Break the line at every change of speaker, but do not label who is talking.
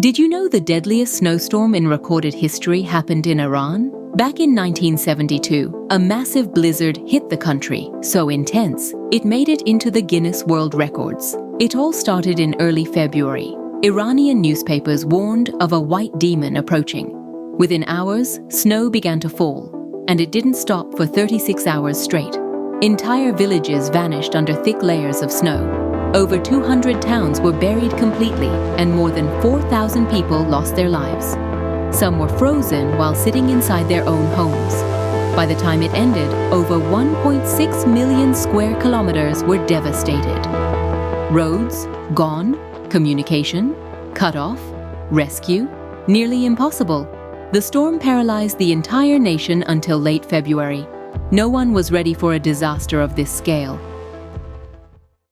Did you know the deadliest snowstorm in recorded history happened in Iran? Back in 1972, a massive blizzard hit the country, so intense, it made it into the Guinness World Records. It all started in early February. Iranian newspapers warned of a white demon approaching. Within hours, snow began to fall, and it didn't stop for 36 hours straight. Entire villages vanished under thick layers of snow. Over 200 towns were buried completely, and more than 4,000 people lost their lives. Some were frozen while sitting inside their own homes. By the time it ended, over 1.6 million square kilometers were devastated. Roads gone, communication cut off, rescue nearly impossible. The storm paralyzed the entire nation until late February. No one was ready for a disaster of this scale.